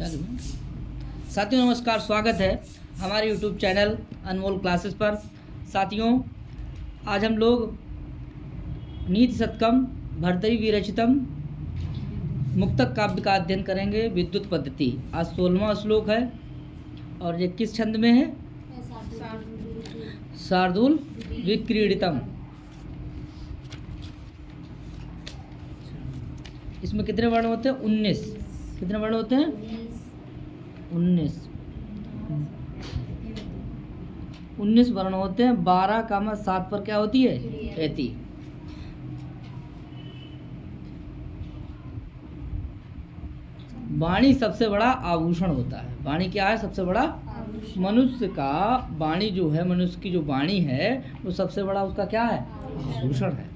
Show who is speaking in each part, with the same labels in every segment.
Speaker 1: चालू है। साथियों नमस्कार, स्वागत है हमारे यूट्यूब चैनल अनमोल क्लासेस पर। साथियों आज हम लोग नीति शतकम भर्तरी विरचितम मुक्तक काव्य का अध्ययन करेंगे। विद्युत पद्धति आज 16वां श्लोक है और ये किस छंद में है? शार्दूल विक्रीडितम। इसमें कितने वर्ण होते हैं? 19। कितने वर्ण होते हैं? 19 वर्ण होते हैं। 12, 7 पर क्या होती है? एति। वाणी सबसे बड़ा आभूषण होता है। वाणी क्या है? सबसे बड़ा मनुष्य का वाणी जो है, मनुष्य की जो वाणी है वो सबसे बड़ा उसका क्या है? आभूषण है।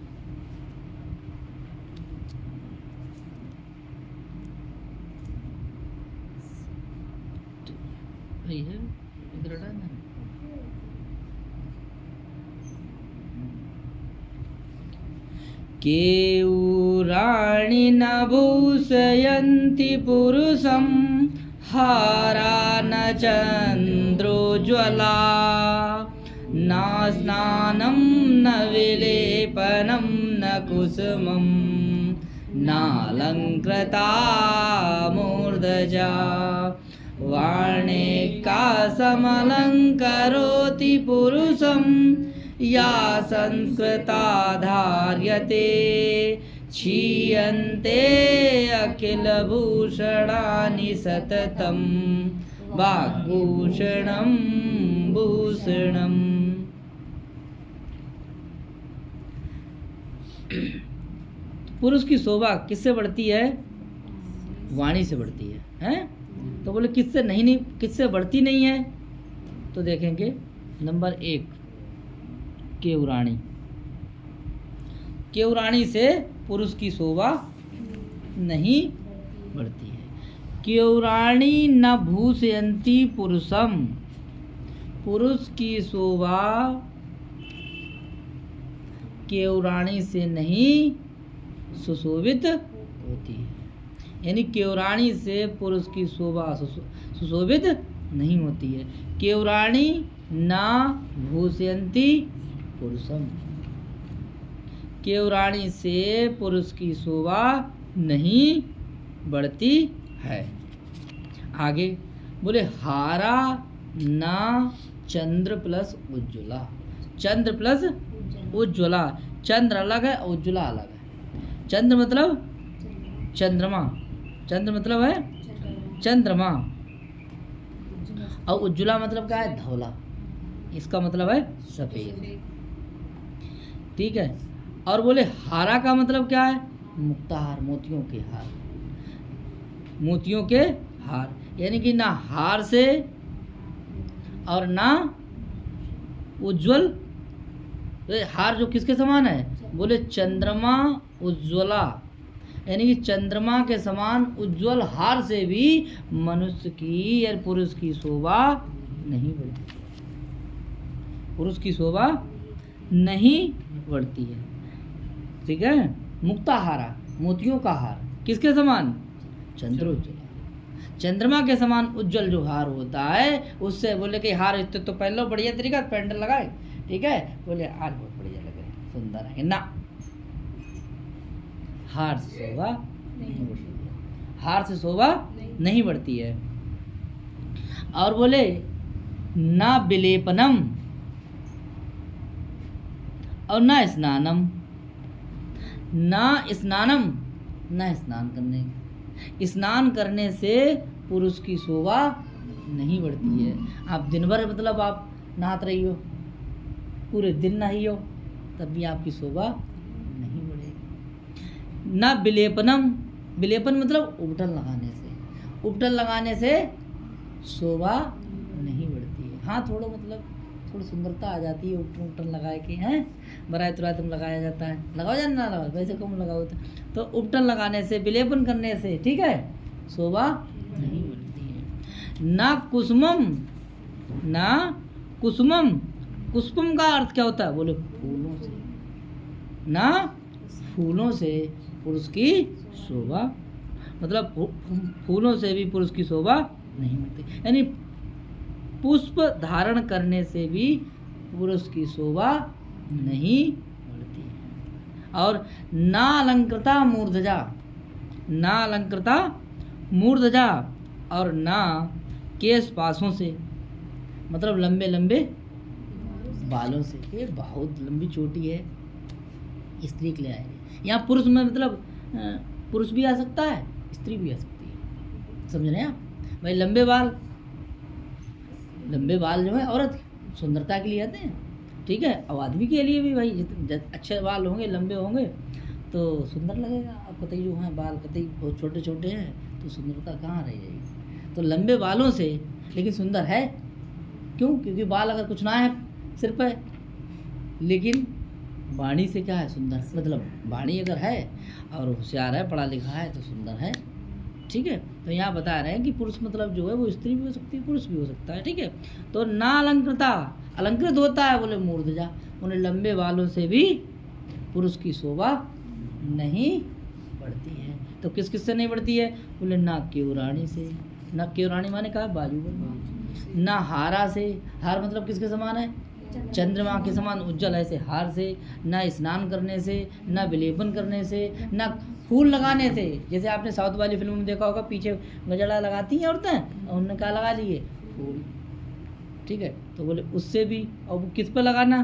Speaker 1: केयूराणि न भूषयन्ति पुरुषं हारा न चन्द्रोज्ज्वला न स्नानं न विलेपनं न कुसुमं नालङ्कृता मूर्धजा वार्णिकासमलङ्करोति पुरुषं या संस्कृता धार्यते क्षीयन्ते अखिलभूषणानि सततं वाग्भूषणं भूषणम्। पुरुष की शोभा किससे बढ़ती है? वाणी से बढ़ती है, हैं? तो बोले किससे नहीं किससे बढ़ती नहीं है? तो देखेंगे नंबर 1 केवराणी। केवराणी से पुरुष की शोभा नहीं बढ़ती है। केवराणी न भूषयन्ति पुरुषम। पुरुष की शोभा केवराणी से नहीं सुशोभित होती है। यानी केवराणी से पुरुष की शोभा सुशोभित नहीं होती है। केवराणी न भूषयन्ति पुरुषम। केवराणी से पुरुष की शोभा नहीं बढ़ती है। आगे बोले हारा न चंद्र प्लस उज्ज्वला। चंद्र प्लस उज्ज्वला। चंद्र अलग है, उज्ज्वला अलग है। चंद्र मतलब चंद्रमा। चंद्र मतलब है चंद्रमा। और उज्ज्वला मतलब क्या है? धवला। इसका मतलब है सफेद। ठीक है। और बोले हारा का मतलब क्या है? मुक्ताहार, मोतियों के हार। मोतियों के हार यानी कि ना हार से और ना उज्ज्वल। हार जो किसके समान है? बोले चंद्रमा उज्ज्वला, यानी कि चंद्रमा के समान उज्ज्वल हार से भी मनुष्य की या पुरुष की शोभा नहीं बढ़ती। पुरुष की शोभा नहीं बढ़ती है। ठीक है। मुक्ताहारा, मोतियों का हार किसके समान? चंद्रोज्ज्वला। चंद्रमा के समान उज्ज्वल जो हार होता है उससे बोले कि हार इतने तो पहन लो, बढ़िया तरीका पेंट लगाए। ठीक है। बोले आज बहुत बढ़िया लग रहे, सुंदर है ना। हार से शोभा नहीं बढ़ती है। हार से शोभा नहीं बढ़ती है। और बोले ना विलेपनम और ना स्नानम। ना स्नानम, ना स्नान करने। स्नान करने से पुरुष की शोभा नहीं बढ़ती है। आप दिन भर मतलब आप नहात रही हो, पूरे दिन नही हो, तब भी आपकी शोभा नहीं बढ़ेगी। ना विलेपनम। विलेपन मतलब उपटन लगाने से। उपटन लगाने से शोभा नहीं बढ़ती है। हाँ थोड़ा मतलब थोड़ी सुंदरता आ जाती है उपटन उपटन लगाए के, हैं बराय तुराय तुम लगाया जाता है। लगाओ या ना लगाओ, वैसे कम लगाओ तो उपटन लगाने से, विलेपन करने से, ठीक है, शोभा नहीं बढ़ती है। ना कुसुमम। ना कुसुमम। कुसुम का अर्थ क्या होता है? बोले फूलों से। ना फूलों से पुरुष की शोभा मतलब फूलों से भी पुरुष की शोभा नहीं बढ़ती, यानी पुष्प धारण करने से भी पुरुष की शोभा नहीं बढ़ती है। और ना अलंकृता मूर्धजा, ना अलंकृता मूर्धजा, और ना केश पासों से, मतलब लंबे लंबे बालों से। ये बहुत लंबी चोटी है, स्त्री के लिए आएगी। यहाँ पुरुष में मतलब पुरुष भी आ सकता है, स्त्री भी आ सकती है, समझ रहे हैं आप भाई। लंबे बाल जो है औरत सुंदरता के लिए आते हैं, ठीक है। और आदमी के लिए भी भाई, जितने अच्छे बाल होंगे, लंबे होंगे तो सुंदर लगेगा। अब कतई जो हैं बाल कतई बहुत छोटे छोटे हैं तो सुंदरता कहाँ रह जाएगी। तो लंबे बालों से लेकिन सुंदर है, क्यों? क्योंकि बाल अगर कुछ ना है सिर पे, लेकिन वाणी से क्या है सुंदर, मतलब वाणी अगर है और होशियार है, पढ़ा लिखा है तो सुंदर है, ठीक है। तो यहाँ बता रहे हैं कि पुरुष मतलब जो है वो स्त्री भी हो सकती है, पुरुष भी हो सकता है, ठीक है। तो ना अलंकृता, अलंकृत होता है बोले मूर्धजा, उन्हें लंबे बालों से भी पुरुष की शोभा नहीं बढ़ती है। तो किस किस से नहीं बढ़ती है बोले? ना केवराणी से, ना केवराणी माने कहा बाजूबंद, ना हारा से, हार मतलब किसके समान है? चंद्रमा के समान उज्जवल ऐसे हार से, ना स्नान करने से, ना विलेपन करने से, ना फूल लगाने से। जैसे आपने साउथ वाली फिल्म में देखा होगा, पीछे गजड़ा लगाती हैं औरतें और उन्होंने क्या लगा लिए? फूल, ठीक है। तो बोले उससे भी, और वो किस पर लगाना?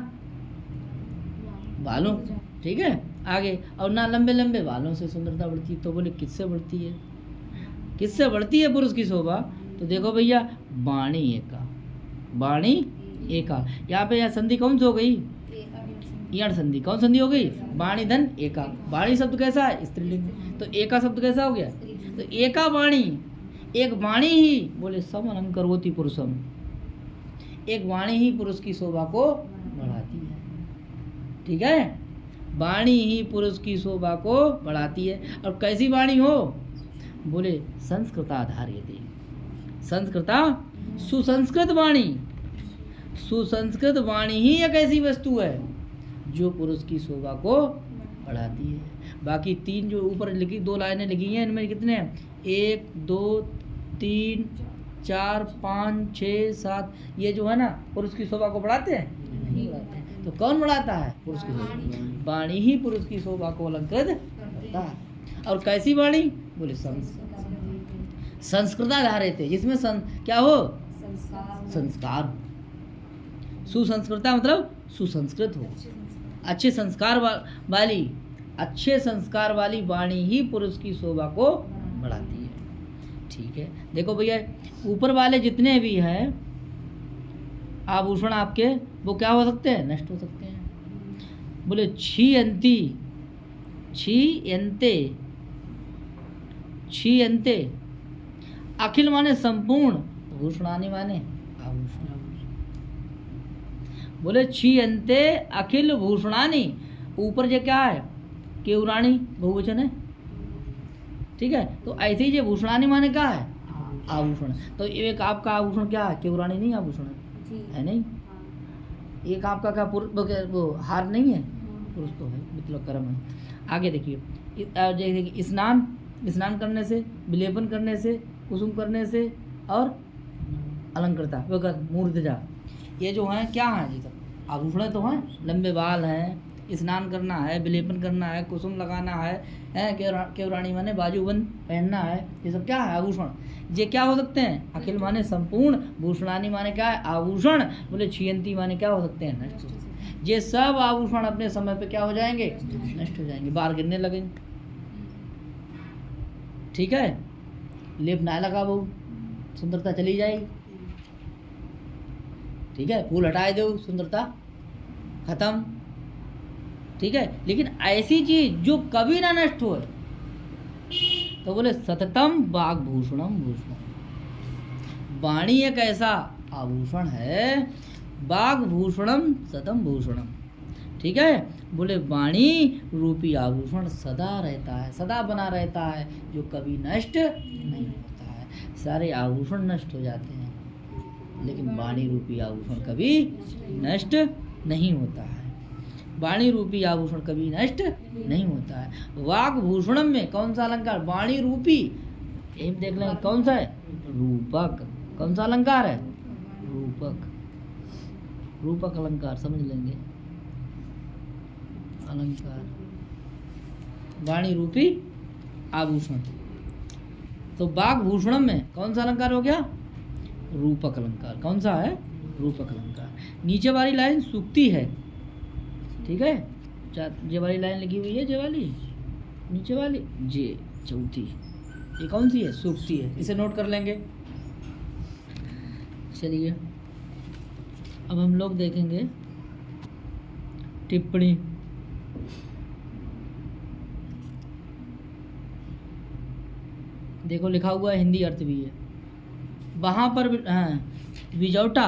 Speaker 1: बालों, ठीक है। आगे, और ना लंबे लंबे बालों से सुंदरता बढ़ती। तो बोले किससे बढ़ती है? किससे बढ़ती है पुरुष की शोभा? तो देखो भैया, वाणी एका, वाणी एका। यहाँ पे संधि कौन सी हो गई? यण संधि। कौन संधि हो गई? वाणी धन एका। वाणी शब्द कैसा है? स्त्रीलिंग। तो एका शब्द कैसा हो गया? तो एका वाणी, एक वाणी ही बोले सम अलंकर होती पुरुषम, एक वाणी ही पुरुष की शोभा को बढ़ाती है, ठीक है। वाणी ही पुरुष की शोभा को बढ़ाती है। और कैसी वाणी हो? बोले संस्कृताधार्यते, संस्कृता, सुसंस्कृत वाणी। सुसंस्कृत वाणी ही एक ऐसी वस्तु है जो पुरुष की शोभा को बढ़ाती है। बाकी तीन जो ऊपर लिखी, दो लाइनें लिखी हैं, इनमें कितने हैं? 1 2 3 4 5 6 7, ये जो है ना पुरुष की शोभा को बढ़ाते हैं? नहीं बढ़ाते हैं। तो कौन बढ़ाता है पुरुष की शोभा? वाणी ही पुरुष की शोभा को अलंकृत करता है। और कैसी वाणी? बोले संस्कृताधारित, जिसमें क्या हो? संस्कार। सुसंस्कृता मतलब सुसंस्कृत हो, अच्छे संस्कार वाली, अच्छे संस्कार वाली वाणी ही पुरुष की शोभा को बढ़ाती है, ठीक है। देखो भैया, ऊपर वाले जितने भी हैं आभूषण आपके, वो क्या हो सकते हैं? नष्ट हो सकते हैं। बोले क्षीयन्ति, क्षीयन्ते, क्षीयन्ते, अखिल माने संपूर्ण, भूषणानि माने आभूषण। बोले क्षीयन्ते अखिल भूषणानि, ऊपर जो क्या है? केवराणी बहुवचन है, ठीक है। तो ऐसे ही जो भूषणानि माने क्या है? आभूषण। तो एक आपका आभूषण क्या है? केवराणी नहीं आभूषण है नहीं। एक आपका क्या वो हार नहीं है? पुरुष तो है, मतलब कर्म है। आगे देखिए, स्नान करने से, विलेपन करने से, कुसुम करने से, और अलंकृता मूर्धजा, ये जो हैं क्या हैं? ये सब आभूषण तो हैं। लंबे बाल हैं, स्नान करना है, विलेपन करना है, कुसुम लगाना है, केवराणी माने बाजूबंद पहनना है, ये सब क्या है? आभूषण। ये क्या हो सकते हैं? अखिल माने संपूर्ण, भूषणानि माने क्या है? आभूषण। बोले क्षीयन्ति माने क्या हो सकते हैं? नष्ट। ये सब आभूषण अपने समय पे क्या हो जाएंगे? नष्ट हो जाएंगे, बाहर गिरने लगेंगे, ठीक है। लेप ना लगा वो, सुंदरता चली जाएगी, ठीक है। फूल हटाए दो, सुंदरता खत्म, ठीक है। लेकिन ऐसी चीज जो कभी ना नष्ट हो, तो बोले सततम वाग्भूषणम भूषणम। वाणी एक ऐसा आभूषण है, वाग्भूषणम सतम भूषणम, ठीक है। बोले वाणी रूपी आभूषण सदा रहता है, सदा बना रहता है, जो कभी नष्ट नहीं होता है। सारे आभूषण नष्ट हो जाते हैं, लेकिन वाणी रूपी आभूषण कभी नष्ट नहीं होता है। वाणी रूपी आभूषण कभी नष्ट नहीं होता है। वाग्भूषणम में कौन सा अलंकार? वाणी रूपी यही देख लेंगे कौन सा है, रूपक। कौन सा अलंकार है, रूपक। रूपक अलंकार समझ लेंगे। अलंकार वाणी रूपी आभूषण। तो बाघ भूषणम में कौन सा अलंकार हो गया, रूपक अलंकार। कौन सा है, रूपक अलंकार। नीचे वाली लाइन सूक्ति है, ठीक है। ये वाली लाइन लिखी हुई है, जे वाली नीचे वाली, जे चौथी, ये कौन सी है, सूक्ति है। इसे नोट कर लेंगे। चलिए अब हम लोग देखेंगे टिप्पणी। देखो लिखा हुआ है, हिंदी अर्थ भी है वहाँ पर। हाँ, बिजौटा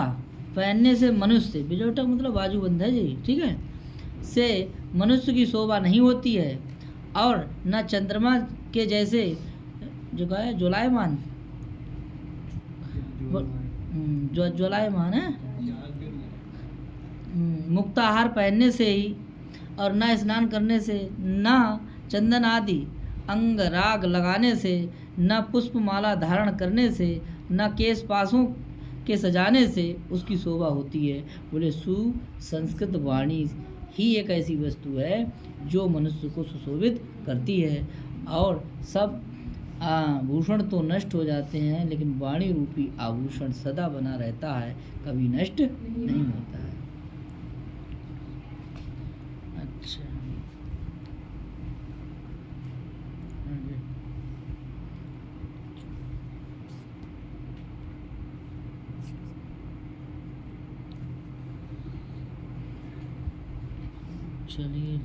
Speaker 1: पहनने से मनुष्य, बिजौटा मतलब बाजूबंद है जी, ठीक है, से मनुष्य की शोभा नहीं होती है, और न चंद्रमा के जैसे जो क्या है, ज्वलायमान, ज्वलायमान है, मुक्ताहार पहनने से ही, और न स्नान करने से, न चंदन आदि अंग राग लगाने से, न पुष्पमाला धारण करने से, न केश पासों के सजाने से उसकी शोभा होती है। बोले सुसंस्कृत वाणी ही एक ऐसी वस्तु है जो मनुष्य को सुशोभित करती है, और सब आभूषण तो नष्ट हो जाते हैं, लेकिन वाणी रूपी आभूषण सदा बना रहता है, कभी नष्ट नहीं होता है। अच्छा, चलिए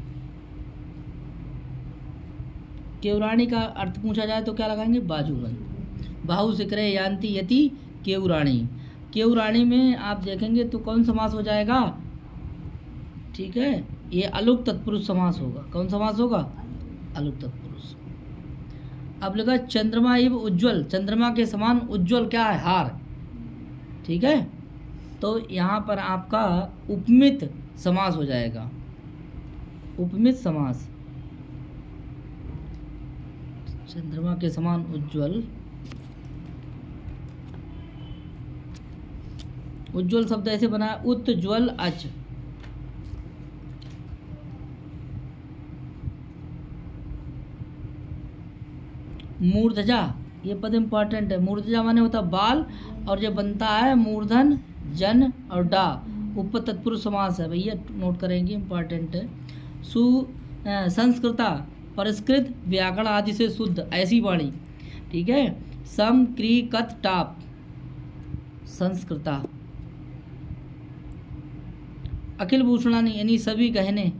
Speaker 1: केवराणी का अर्थ पूछा जाए तो क्या लगाएंगे, बाजूबंद। बाहु शिखरे यान्ति यति केवराणी। केवराणी में आप देखेंगे तो कौन समास हो जाएगा, ठीक है, ये अलुक तत्पुरुष समास होगा। कौन समास होगा, अलुक तत्पुरुष। अब लगा चंद्रमा इव उज्ज्वल, चंद्रमा के समान उज्ज्वल क्या है, हार, ठीक है। तो यहाँ पर आपका उपमित समास हो जाएगा, उपमित समास। चंद्रमा के समान उज्ज्वल, उज्ज्वल शब्द ऐसे बना है, उत्ज्वल अच। मूर्धजा, ये पद इंपॉर्टेंट है। मूर्धजा माने होता है बाल, और जो बनता है मूर्धन जन और डा, ऊपर तत्पुरुष समास है भैया, नोट करेंगे, इंपॉर्टेंट है। संस्कृता परिष्कृत व्याकरण आदि से शुद्ध ऐसी वाणी, ठीक है। सम क्री कत टाप, संस्कृता। अखिल भूषणानी यानी सभी गहने,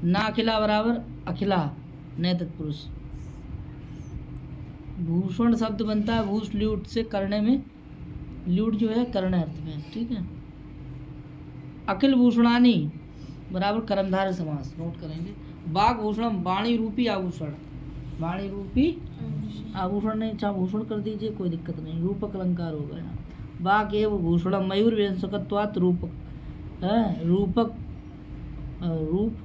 Speaker 1: ना अखिला बराबर अखिला, नए तत्पुरुष। भूषण शब्द बनता है भूष ल्यूट से, करने में, ल्यूट जो है कर्ण अर्थ में, ठीक है। अखिल भूषणानी बराबर कर्मधारय समास, नोट करेंगे। बाघ भूषणम वाणी रूपी आभूषण, वाणी रूपी आभूषण नहीं, चाहे भूषण कर दीजिए कोई दिक्कत नहीं, रूपक अलंकार होगा यहाँ। बाघ एवं भूषणम मयूर व्यंजकत्वात् रूपक है, रूपक रूप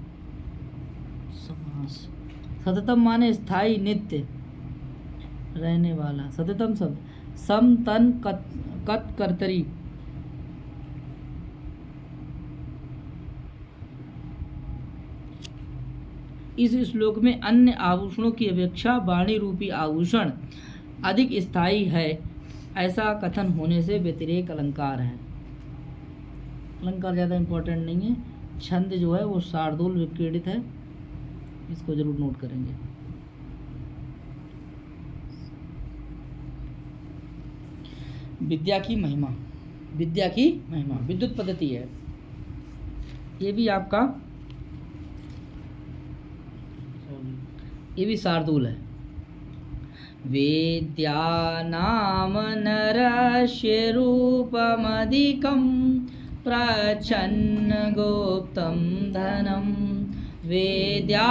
Speaker 1: समास। सततम माने स्थायी नित्य रहने वाला, सततम शब्द। सम तन कत कर्तरी, इस श्लोक में अन्य आभूषणों की अपेक्षा वाणी रूपी आभूषण अधिक स्थायी है, ऐसा कथन होने से व्यतिरेक अलंकार है। अलंकार ज़्यादा इम्पोर्टेंट नहीं है, छंद जो है वो शार्दूल विक्रीडित है, इसको जरूर नोट करेंगे। विद्या की महिमा, विद्या की महिमा विद्युत पद्धति है, ये भी आपका, ये भी शार्दूल है। वेद्या नाम नरस्य रूपमधिकं प्रच्छन्न गुप्तं धनं, वेद्या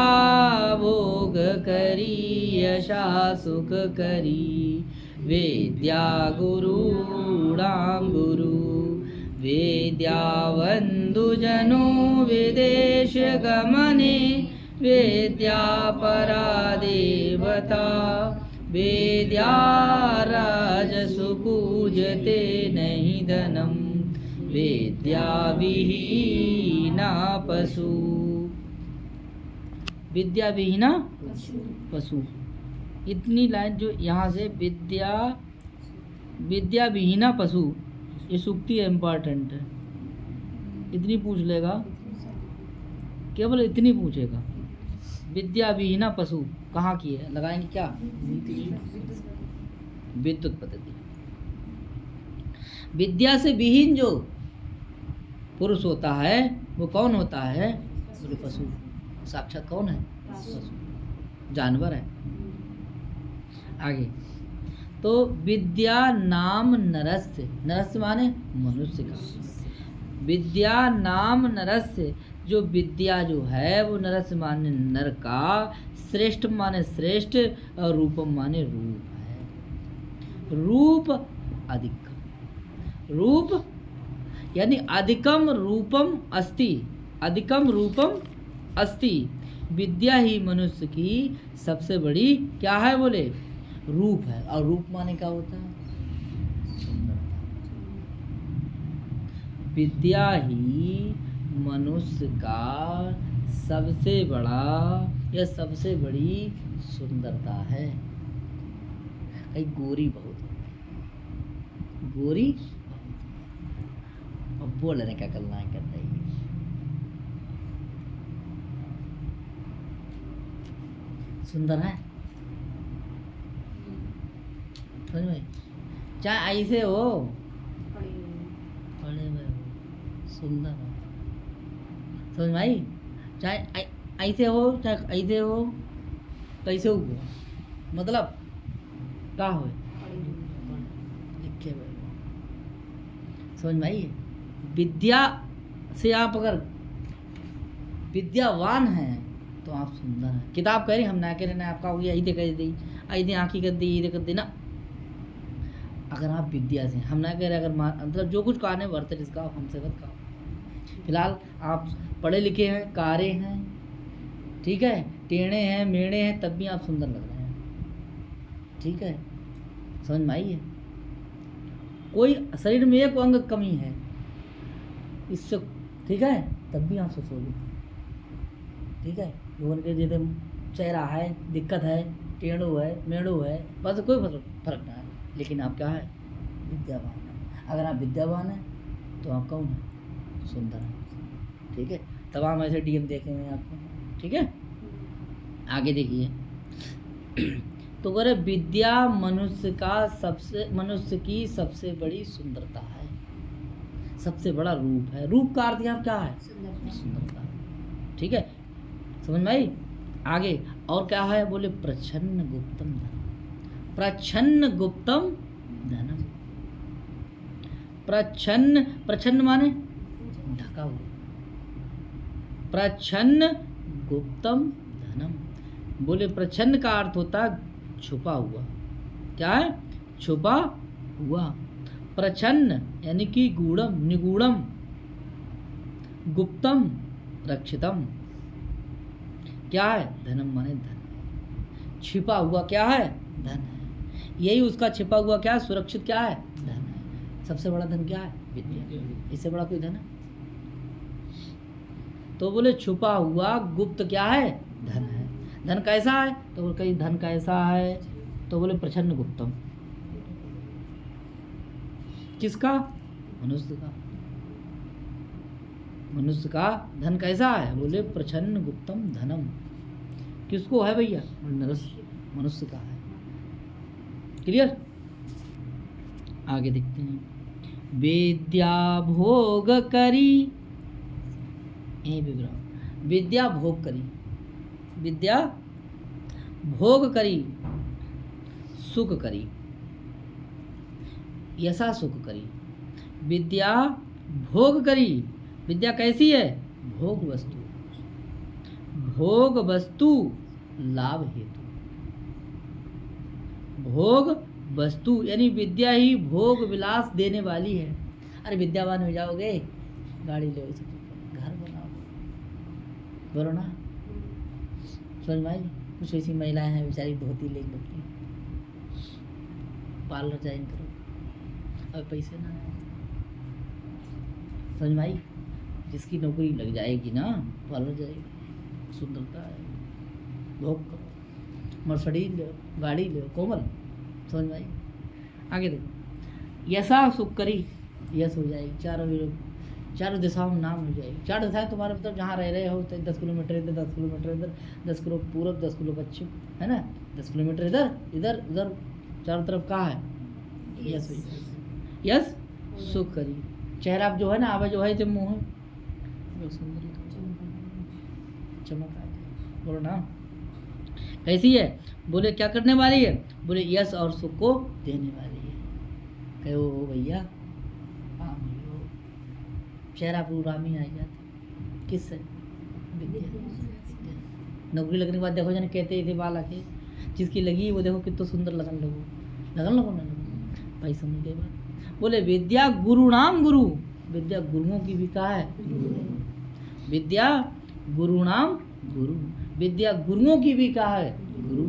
Speaker 1: भोगकरी यशा सुखकरी, वेद्या गुरूणां गुरु, वेद्या बन्धुजनो विदेशगमने, वेद्या परा देवता, वेद्या राजसु पूजते नहीं धनम वेद्या विहीना पशु। विद्या विहीना पशु, इतनी लाइन जो यहाँ से विद्या विहीना पशु, ये सूक्ति है, इम्पॉर्टेंट है, इतनी पूछ लेगा, केवल इतनी पूछेगा। विद्या विहीना पशु कहाँ की है, लगाएंगे क्या, विद्युत पद्धति। विद्या से विहीन जो पुरुष होता है वो कौन होता है, बोले पशु। साक्षात कौन है, पशु, जानवर है। आगे तो विद्या नाम नरस्य, नरस्य माने मनुष्य का, विद्या नाम नरस्य, जो विद्या जो है वो नरस्य माने नर का, श्रेष्ठ माने श्रेष्ठ, और रूपम माने रूप है। रूप अधिकम, रूप यानी अधिकम रूपम अस्ति, अधिकम रूपम अस्ति। विद्या ही मनुष्य की सबसे बड़ी क्या है, बोले रूप है। और रूप माने क्या होता है, विद्या ही मनुष्य का सबसे बड़ा या सबसे बड़ी सुंदरता है। कई गोरी बहुत, गोरी अब बोल रहे क्या करना है, करता ही सुंदर है, समझ में, चाहे ऐसे हो पढ़े में सुंदर हो, समझ में आई, चाहे ऐसे हो चाहे ऐसे हो, कैसे हो, मतलब क्या हो, लिखे हुए, समझ में आई। विद्या से आप अगर विद्यावान हैं तो आप सुंदर हैं। किताब कह रही, हम ना कह रहे ना, आपका हो गया ऐसे कह दी, ऐसे आँखी कर दी, ऐसे कर दी ना। अगर आप विद्या से, हम ना कह रहे, अगर मतलब जो कुछ कहने वर्त जिसका हमसे मत कहो। फिलहाल आप पढ़े लिखे हैं, कारे हैं, ठीक है, टेढ़े हैं, मेढ़े हैं, तब भी आप सुंदर लग रहे हैं, ठीक है, समझ में आई है। कोई शरीर में एक अंग कमी है इससे, ठीक है, तब भी आप सुशोभित, ठीक है। लोगों के जैसे चेहरा है, दिक्कत है, टेढ़ो है, मेढ़ो है, बस कोई फर्क ना है, लेकिन आप क्या है, विद्यावान है। अगर आप विद्यावान हैं तो आप कौन है, सुंदर है, ठीक है। तमाम ऐसे डीएम देखे हुए हैं आपको, ठीक है। आगे देखिए तो करे विद्या मनुष्य की सबसे बड़ी सुंदरता है, सबसे बड़ा रूप है। रूप का अर्थ यहाँ क्या है, सुंदरता, ठीक है, समझ में आई। आगे और क्या है, बोले प्रच्छन्न गुप्तम धनम, प्रच्छन्न गुप्तम धनम। प्रच्छन्न माने ढका हुआ, प्रच्छन्न गुप्तम धनम। बोले प्रच्छन्न का अर्थ होता है छुपा हुआ, क्या है, छुपा हुआ। प्रच्छन्न यानी कि गूढ़म, निगूढ़म, गुप्तम, रक्षितम, क्या है, धनम माने धन, छिपा हुआ क्या है, धन है। यही उसका छिपा हुआ क्या है, सुरक्षित क्या है, धन है। सबसे बड़ा धन क्या है, विद्या, इससे बड़ा कोई धन है। तो बोले छुपा हुआ गुप्त क्या है, धन है। धन कैसा है, तो बोले कहीं धन कैसा है, तो बोले प्रच्छन्न गुप्तम, किसका, मनुष्य का, मनुष्य का धन कैसा है, बोले प्रच्छन्न गुप्तम धनम। किसको है भैया, मनुष्य का है। क्लियर। आगे देखते हैं, विद्या भोग करी, यही विग्रह, विद्या भोग करी, विद्या भोग करी, सुख करी, यशा सुख करी। विद्या भोग करी, विद्या कैसी है, भोग वस्तु, भोग वस्तु लाभ हेतु, भोग वस्तु यानी विद्या ही भोग विलास देने वाली है। अरे विद्यावान हो जाओगे, गाड़ी ले, घर बनाओ, बोलो ना, समझ में आई। कुछ ऐसी महिलाएं हैं बेचारी धोती ले लेती, पार्लर ज्वाइन करो, अब पैसे ना आए। समझ में आई? जिसकी नौकरी लग जाएगी ना, पार्लर जाएगी, सुंदरता है, भोग करो, मर्सिडीज लो, गाड़ी लो, कोमल। समझ में आई? आगे देखो, यशा सुख करी, यश हो जाएगी, चारों दिशाओं में नाम हो जाएगी। चार दिशाएं तुम्हारे मतलब जहाँ रह रहे हो, 10 किलोमीटर इधर, 10 किलोमीटर इधर, 10 किलो पूरब, 10 किलो पश्चिम, है ना, 10 किलोमीटर इधर इधर उधर, चारों तरफ कहाँ है? यश हो जाएगी। यश सुख करी, चेहरा जो है ना, आवा जो है, जब मुँह है सुंदर चमक आ जाए। बोलो ना कैसी है? बोले क्या करने वाली है? बोले यश और सुख को देने वाली है। कहो भैया चेहरा पूरा में आ जाता, किससे? नौकरी लगने के बाद देखो जाने कहते थे बाल आके, जिसकी लगी वो देखो कितना सुंदर लगन लगो ना भाई। समझ गए बात? बोले विद्या गुरु नाम गुरु, विद्या गुरुओं की भी कहा है, विद्या गुरु नाम गुरु, विद्या गुरुओं की भी कहा है गुरु।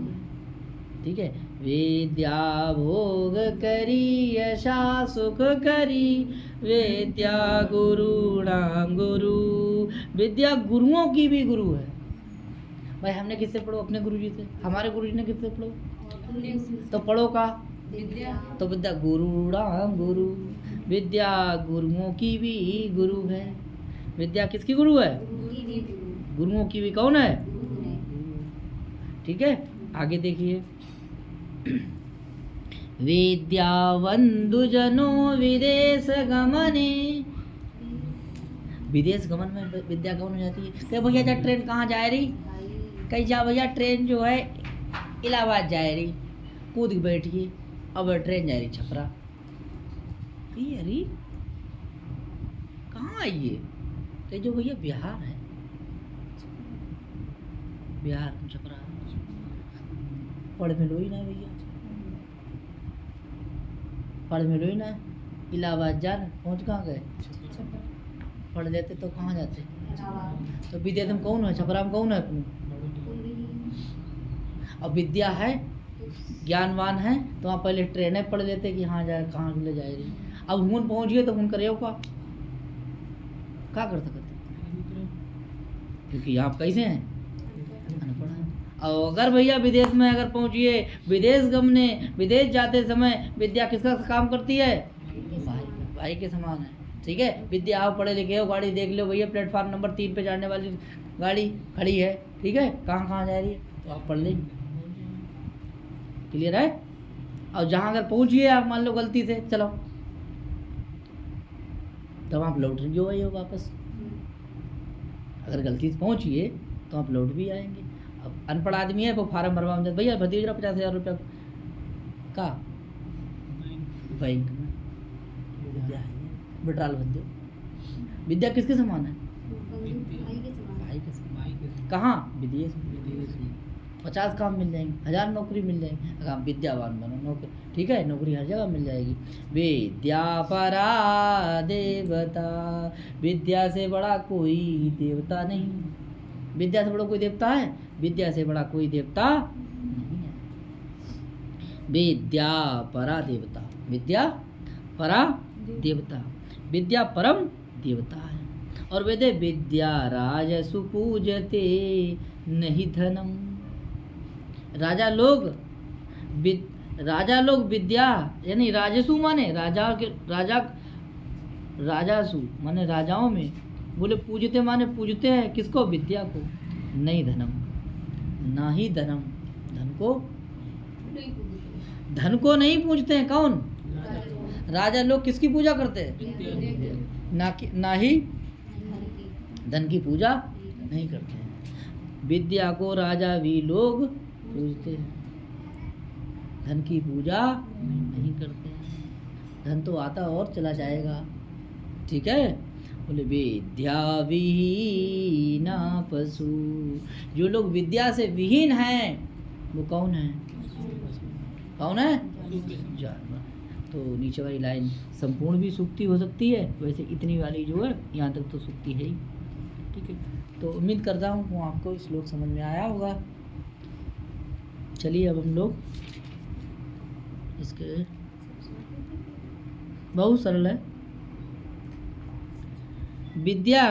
Speaker 1: ठीक है, विद्या भोग करी यशा सुख करी, विद्या गुरु नाम गुरु, विद्या गुरुओं की भी गुरु है। भाई हमने किससे पढ़ो? अपने गुरु जी से। हमारे गुरु जी ने किससे पढ़ो? तो पढ़ो का विद्या, तो विद्या गुरु नाम गुरु, विद्या गुरुओं की भी गुरु है। विद्या किसकी गुरु है? गुरुओं की भी कौन है? ठीक है, आगे देखिए, विद्यावंदु जनो विदेश गमने, विदेश गमन में विद्या कौन हो जाती है? कहे भैया जा ट्रेन कहाँ जा रही? कहीं जा भैया ट्रेन जो है इलाहाबाद जा रही, कूद के बैठिए, अब ट्रेन जा रही छपरा। अरे कहाँ आई ये? कहे जो भैया बिहार है, बिहार छपरा, पढ़ में लो ही ना भैया, पढ़ में लो ही ना, इलाहाबाद जा रहे, पहुँच कहाँ गए? पढ़ लेते तो कहाँ जाते? तो विद्या तुम कौन है? छपरा में कौन है अपने? अब विद्या है, ज्ञानवान है, तो आप पहले ट्रेनें पढ़ लेते कि हाँ जाए, कहाँ ले जाए रही। अब हुन पहुँच गए तो हुन करे क्या कर सकते? क्योंकि आप कैसे हैं? और अगर भैया विदेश में अगर पहुंचिए, विदेश गमने, विदेश जाते समय विद्या किसका काम करती है? भाई के समान है। ठीक है, विद्या आप पढ़े लिखे हो, गाड़ी देख लो भैया, प्लेटफार्म नंबर 3 पे जाने वाली गाड़ी खड़ी है, ठीक है, कहाँ कहाँ जा रही है तो आप पढ़ लेंगे। क्लियर है? और जहाँ अगर पहुंचिए आप मान लो गलती से, चलो तब आप लौट जो वही हो वापस। अगर गलती से पहुंचिए तो आप लौट भी आएंगे। अब अनपढ़ आदमी है, वो फार्म भरवा में भैया भर्ती हो 50,000 रुपया का बैंक में, विद्या है, विड्राल भर दो। विद्या किसके समान है? भाई के समान। कहाँ? विदेश में। 50 काम मिल जाएंगे, 1000 नौकरी मिल जाएंगी अगर आप विद्यावान बनो। नौकरी ठीक है, नौकरी हर जगह मिल जाएगी। विद्या परा देवता, विद्या से बड़ा कोई देवता नहीं। विद्या से बड़ा कोई देवता है? विद्या से बड़ा कोई देवता नहीं है। विद्या परा देवता, विद्या परा देवता, विद्या परम देवता है। और वेदे विद्या राजसु पूजते नहीं धनम। राजा लोग विद्या यानी राजसु माने राजासु माने राजाओं में, बोले पूजते माने पूजते हैं किसको? विद्या को। नहीं धनम, ना ही धनम, धन को नहीं पूजते हैं। कौन? राजा लोग किसकी पूजा करते हैं? ना ही धन की पूजा नहीं करते हैं। विद्या को राजा भी लोग पूजते हैं, धन की पूजा नहीं करते हैं। धन तो आता और चला जाएगा। ठीक है, बोले विद्या विहीना पशु। जो लोग विद्या से विहीन हैं वो कौन है? कौन है? जानवर। तो नीचे वाली लाइन संपूर्ण भी सूक्ति हो सकती है, वैसे इतनी वाली जो है यहाँ तक तो सूक्ति है ही। ठीक है, तो उम्मीद करता हूँ वो आपको श्लोक समझ में आया होगा। चलिए अब हम लोग इसके बहुत सरल है। विद्या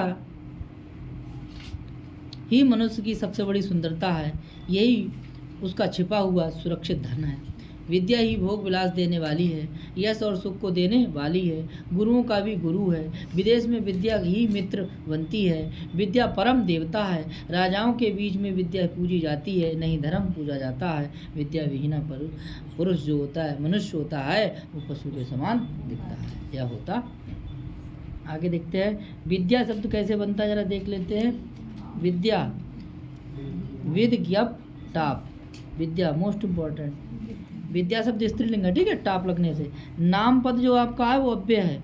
Speaker 1: ही मनुष्य की सबसे बड़ी सुंदरता है, यही उसका छिपा हुआ सुरक्षित धन है। विद्या ही भोग विलास देने वाली है, यश और सुख को देने वाली है, गुरुओं का भी गुरु है। विदेश में विद्या ही मित्र बनती है। विद्या परम देवता है, राजाओं के बीच में विद्या पूजी जाती है, नहीं धर्म पूजा जाता है। विद्या विहीना पुरुष जो होता है, मनुष्य होता है, वो पशु के समान दिखता है, यह होता। आगे देखते हैं विद्या शब्द कैसे बनता है, जरा देख लेते हैं। विद्या विद ज्ञप टाप, विद्या मोस्ट इम्पोर्टेंट। विद्या शब्द स्त्रीलिंग है, ठीक है, टाप लगने से। नाम पद जो आपका है वो अव्यय है,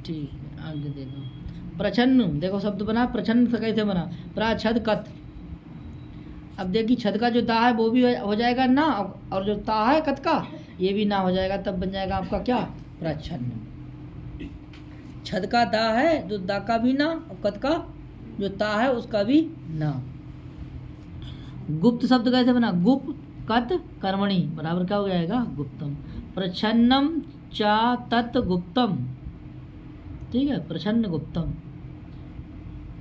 Speaker 1: ठीक है। आगे देखो प्रछन्न, देखो शब्द बना प्रछन्न से कैसे बना, प्राछद कत। अब देखिए छद का जो दा है वो भी हो जाएगा ना, और जो ता है कत का ये भी ना हो जाएगा, तब बन जाएगा आपका क्या, प्रछन्न। छद का दा है, जो दा का भी ना, और कत का जो ता है उसका भी ना। गुप्त शब्द कैसे बना, गुप्त कत कर्मणि बराबर क्या हो जाएगा, गुप्तम। प्रछन्नम चा तत् गुप्तम, ठीक है, प्रछन्न गुप्तम।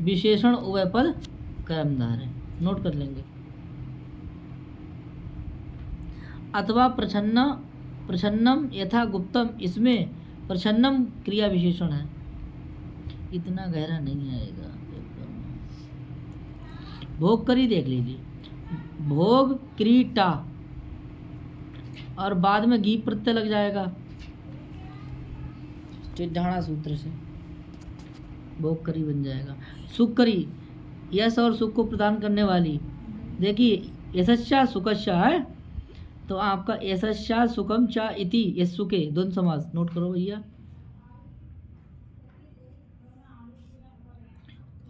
Speaker 1: विशेषण उभय पद कर्मधार है, नोट कर लेंगे। अथवा प्रछन्नम यथा गुप्तम, इसमें प्रछन्नम क्रिया विशेषण है, इतना गहरा नहीं आएगा। भोग करी देख लीजिए, भोग क्रीटा और बाद में गी प्रत्यय लग जाएगा चिढ़ाणा सूत्र से, भोग करी बन जाएगा। सुख करी, यश और सुख को प्रदान करने वाली। देखिए यशस्या सुखस्या है, तो आपका यशस्या सुखम चा इति यश सुखे द्वंद्व समास, नोट करो भैया।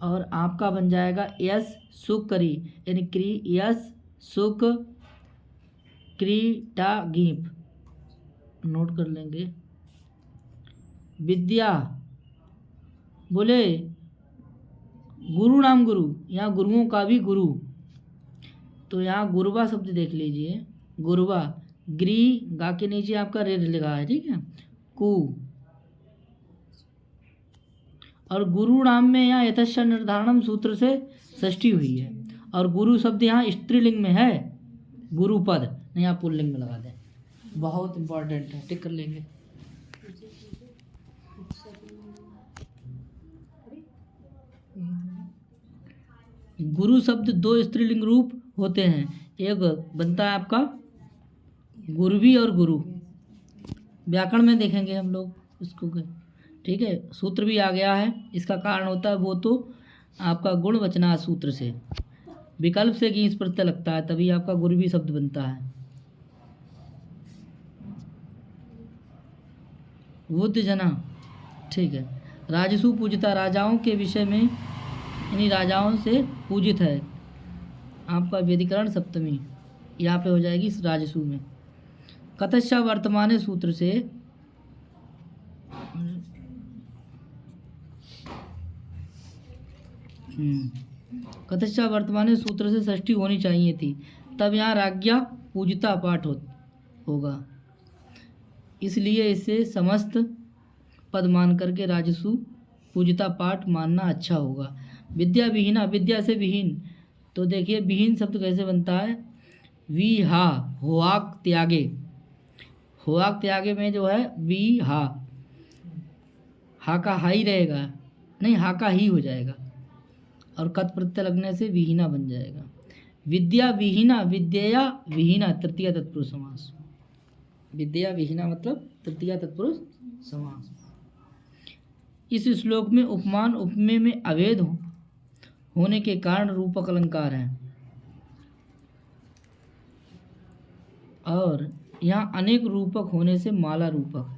Speaker 1: और आपका बन जाएगा यश सुख करी, यानी क्री यश सुख क्रीटा गीप, नोट कर लेंगे। विद्या बोले गुरु नाम गुरु, यहाँ गुरुओं का भी गुरु, तो यहाँ गुरुवा शब्द देख लीजिए, गुरुवा ग्री गा के नीचे आपका रे लगा है, ठीक है, कु। और गुरु नाम में यहाँ यथस्य निर्धारणम सूत्र से षष्ठी हुई है, और गुरु शब्द यहाँ स्त्रीलिंग में है, गुरुपद नहीं, आप पुल्लिंग में लगा दें, बहुत इंपॉर्टेंट है, टिक कर लेंगे। गुरु शब्द दो स्त्रीलिंग रूप होते हैं, एक बनता है आपका गुरुवी और गुरु, व्याकरण में देखेंगे हम लोग इसको, ठीक है। सूत्र भी आ गया है, इसका कारण होता है वो तो आपका गुण वचना सूत्र से, विकल्प से गीस प्रत्यय लगता है, तभी आपका गुरुवी शब्द बनता है। बुद्ध जना, ठीक है। राजसु पूजिता, राजाओं के विषय में, यानी राजाओं से पूजित है, आपका व्यधिकरण सप्तमी यहाँ पे हो जाएगी इस राजसु में। कतश्चा वर्तमान सूत्र से, कतश्चा वर्तमान सूत्र से षष्ठी होनी चाहिए थी, तब यहाँ राज्ञा पूजिता पाठ होगा, इसलिए इसे समस्त पद मान करके राजसु पूजिता पाठ मानना अच्छा होगा। विद्या विहीना, विद्या से विहीन, तो देखिए विहीन शब्द कैसे बनता है, वी हा होआक त्यागे, होआक त्यागे में जो है वी हा का हा ही रहेगा, नहीं हा का ही हो जाएगा, और कत प्रत्यय लगने से विहीना बन जाएगा। विद्या विहीना, विद्या विहीना तृतीया तत्पुरुष समास, विद्या विहीना मतलब तृतीया तत्पुरुष समास। इस श्लोक में उपमान उपमेय में अभेद होने के कारण रूपक अलंकार है, और यहाँ अनेक रूपक होने से माला रूपक,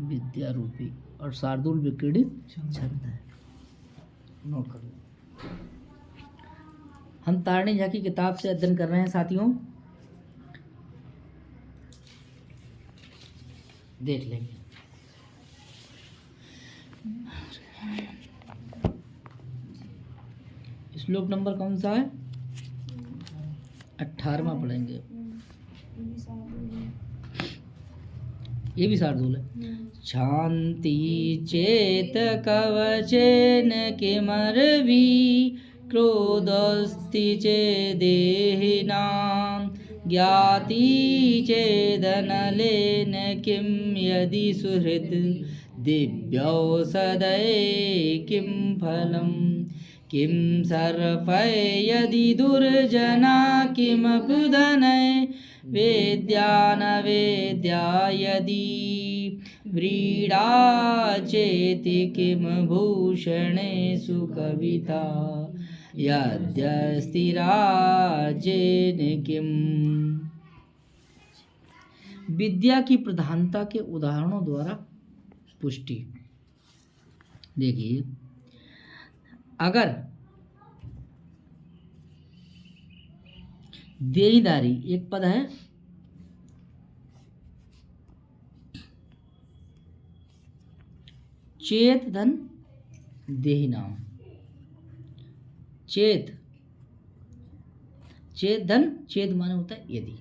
Speaker 1: विद्या रूपी और शार्दूल विक्रीडित छंद है, नोट कर लो। हम तारणी झा की किताब से अध्ययन कर रहे हैं साथियों, देख लेंगे। श्लोक नंबर कौन सा है, 18वां पढ़ेंगे, ये भी शार्दूल है। शांति चेत कवचेन किमर्वी क्रोधस्ति चेदेहिनां ज्ञाति चेदनलेन किं यदि सुहृद दिव्यौषधै किं फलम् किं सर्पै यदि दुर्जना किमपुदनै वेद्या न वेद्या यदि व्रीडा चेति किं भूषणेषु कविता यद्यस्ति राज्येन किम्। विद्या की प्रधानता के उदाहरणों द्वारा पुष्टि। देखिए, अगर देहीदारी एक पद है, चेत धन देही नाम, चेत धन, चेत माने होता है यदि,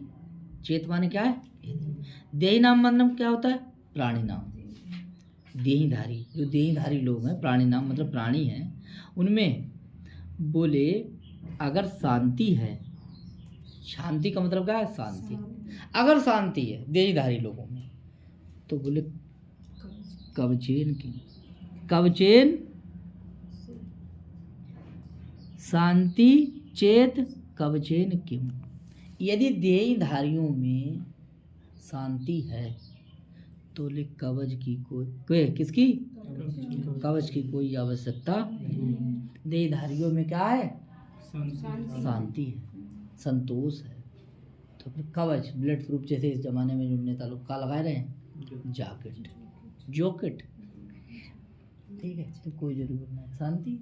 Speaker 1: चेत माने क्या है यदि, देही नाम मतलब क्या होता है प्राणी नाम। देहीधारी, जो देहीधारी लोग हैं, प्राणी नाम मतलब प्राणी हैं, उनमें बोले अगर शांति है, शांति का मतलब क्या है शांति, अगर शांति है देहीधारी लोगों में तो बोले कवचेन की, कवचेन शांति चेत कवचेन किम। यदि देहीधारियों में शांति है तो ले कवच की कोई किसकी कवच की कोई आवश्यकता। देहीधारियों में क्या है शांति है, संतोष है, तो फिर कवच बुलेट प्रूफ जैसे इस जमाने में जो नेता लोग का लगाए रहे हैं, जैकेट जॉकेट, ठीक है, तो कोई जरूरत नहीं। शांति,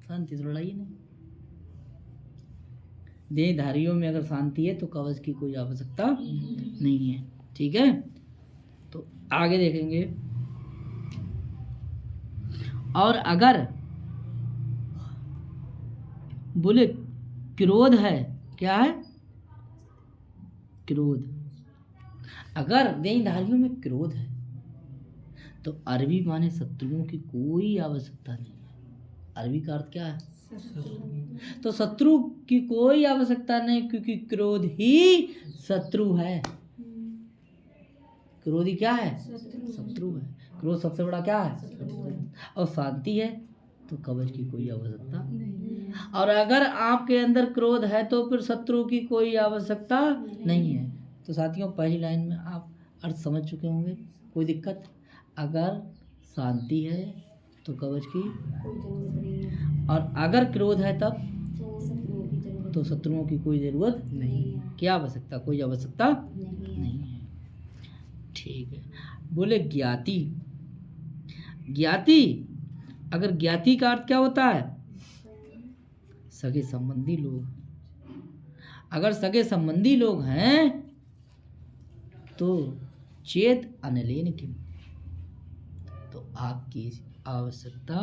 Speaker 1: शांति तो लड़ाई नहीं। देहधारियों में अगर शांति है तो कवच की कोई आवश्यकता नहीं है, ठीक है। तो आगे देखेंगे, और अगर बोले क्रोध है, क्या है क्रोध, अगर देहधारियों में क्रोध है तो अरबी माने शत्रुओं की कोई आवश्यकता नहीं है। अरबी का अर्थ क्या है तो शत्रु की कोई आवश्यकता नहीं, क्योंकि क्रोध ही शत्रु है। क्रोधी क्या है शत्रु है, क्रोध सबसे बड़ा क्या है, और शांति है तो कवच की कोई आवश्यकता नहीं। और अगर आपके अंदर क्रोध है तो फिर शत्रु की कोई आवश्यकता नहीं है। तो साथियों, पहली लाइन में आप अर्थ समझ चुके होंगे, कोई दिक्कत। अगर शांति है तो कवच की, और अगर क्रोध है तब तो शत्रुओं की कोई जरूरत नहीं है। क्या आवश्यकता, कोई आवश्यकता नहीं है, ठीक है। बोले ज्ञाति, ज्ञाति, अगर ज्ञाति का अर्थ क्या होता है सगे संबंधी लोग। अगर सगे संबंधी लोग हैं तो चेत अनलेन की, तो आग की आवश्यकता,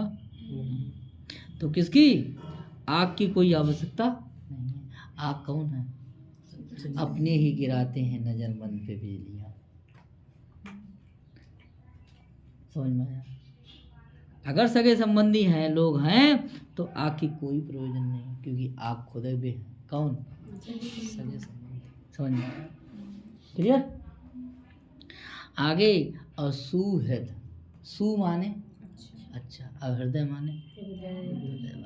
Speaker 1: तो किसकी, आग की कोई आवश्यकता नहीं है। आग कौन है, अपने ही गिराते हैं नजर मन पे बिजलियां। समझ में आया। अगर सगे संबंधी हैं लोग हैं तो आग की कोई प्रयोजन नहीं, क्योंकि आग खुद भी है कौन, सगे संबंधी। समझ में आया, क्लियर। आगे, और सुहृद, सु माने अच्छा, और हृदय माने हृदय,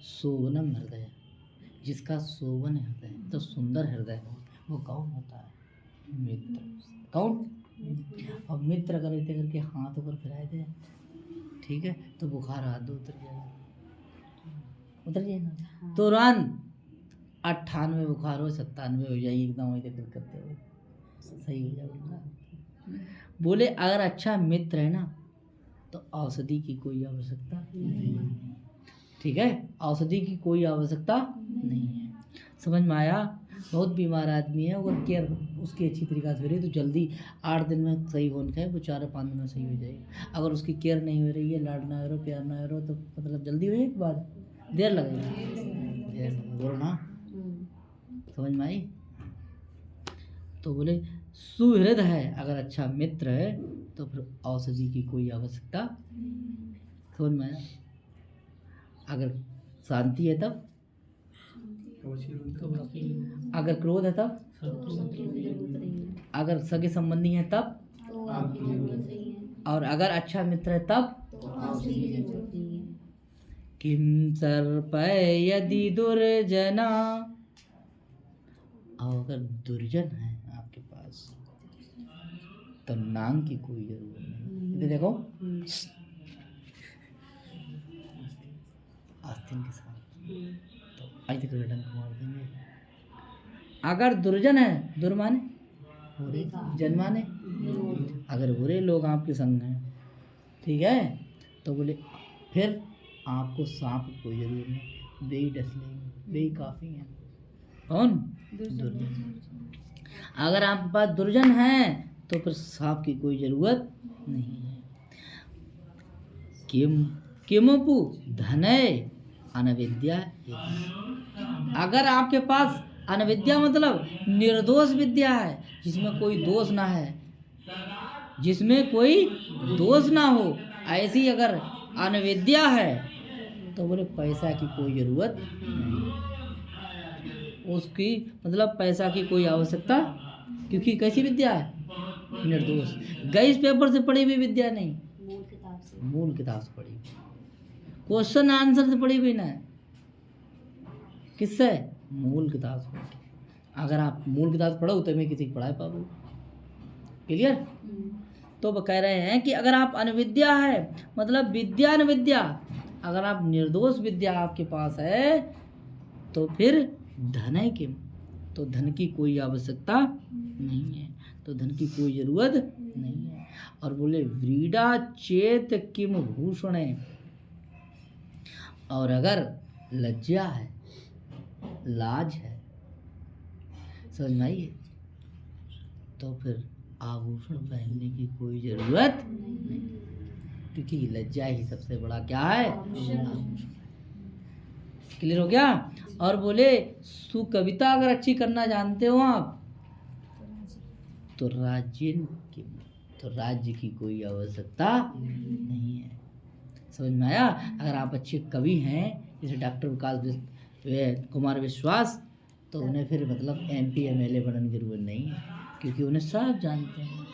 Speaker 1: शोभनम हृदय, जिसका शोभन हृदय तो सुंदर हृदय हो, वो कौन होता है मित्र। कौन, और मित्र अगर ऐसे करके हाथ ऊपर फिराए दे, ठीक है, तो बुखार हाथ दो उतर जाएगा, उतर जाएगा तुरंत। 98 बुखार हो 97 हो जाएगी, एकदम वही देख करते हुए सही हो जाएगा। बोले अगर अच्छा मित्र है ना तो औषधि की कोई आवश्यकता नहीं है, ठीक है, औषधि की कोई आवश्यकता नहीं है। समझ में आया। बहुत बीमार आदमी है, अगर केयर उसकी अच्छी तरीक़ा से हो रही है तो जल्दी 8 दिन में सही होने का है, वो 4 या 5 दिन में सही हो जाएगी। अगर उसकी केयर नहीं हो रही है, लाड ना हो रहा, प्यार ना हो रहा, तो मतलब जल्दी हो जाएगी, बाद देर लगेगी, देर बोलो ना, समझ में आई? तो बोले सुहृद है अगर अच्छा मित्र है तो फिर औषधि की कोई आवश्यकता, समझ में आया? अगर शांति है तब, अगर क्रोध है तब, अगर सगे संबंधी है तब, और अगर अच्छा मित्र है तब, किम सर्पय यदि दुर्जना, और अगर दुर्जन है आपके पास तो नाम की कोई जरूरत नहीं। इधर देखो, आस्तीन के साथ तो आज तक रिटर्न मार देंगे। अगर दुर्जन है, दुर माने बुरे, जन माने अगर बुरे लोग आपके संग हैं, ठीक है, तो बोले फिर आपको सांप की कोई जरूरत नहीं, बेई डस लेंगे, बेई काफ़ी है। कौन? दुर्जन। अगर आपके पास दुर्जन है तो फिर सांप की कोई जरूरत नहीं है। किम किमपु धनय अनविद्या, अगर आपके पास अनविद्या मतलब निर्दोष विद्या है, जिसमें कोई दोष ना है, जिसमें कोई दोष ना हो, ऐसी अगर अनविद्या है तो बोले पैसा की कोई जरूरत नहीं, उसकी मतलब पैसा की कोई आवश्यकता, क्योंकि कैसी विद्या है? निर्दोष। गैस पेपर से पढ़ी हुई विद्या नहीं, मूल किताब से पढ़ी, क्वेश्चन आंसर से पढ़ी हुई ना, किससे? मूल किताब से पढ़ी। अगर आप मूल किताब से पढ़ो तो मैं किसी को पढ़ा पाओगे। क्लियर? तो वो कह रहे हैं कि अगर आप अनविद्या है मतलब विद्या अनविद्या, अगर आप निर्दोष विद्या आपके पास है तो फिर धन है किम, तो धन की कोई आवश्यकता नहीं है, तो धन की कोई जरूरत नहीं है। और बोले व्रीडा चेत किम भूषण, और अगर लज्जा है, लाज है, समझ में आई है, तो फिर आभूषण पहनने की कोई जरूरत नहीं, क्योंकि लज्जा ही सबसे बड़ा क्या है? क्लियर हो गया? और बोले सुकविता अगर अच्छी करना जानते हो आप तो राज्य की कोई आवश्यकता नहीं है। समझ में आया? अगर आप अच्छे कवि हैं जैसे डॉक्टर विकास कुमार विश्वास, तो उन्हें फिर मतलब MP MLA बनने की जरूरत नहीं है, क्योंकि उन्हें सब जानते हैं,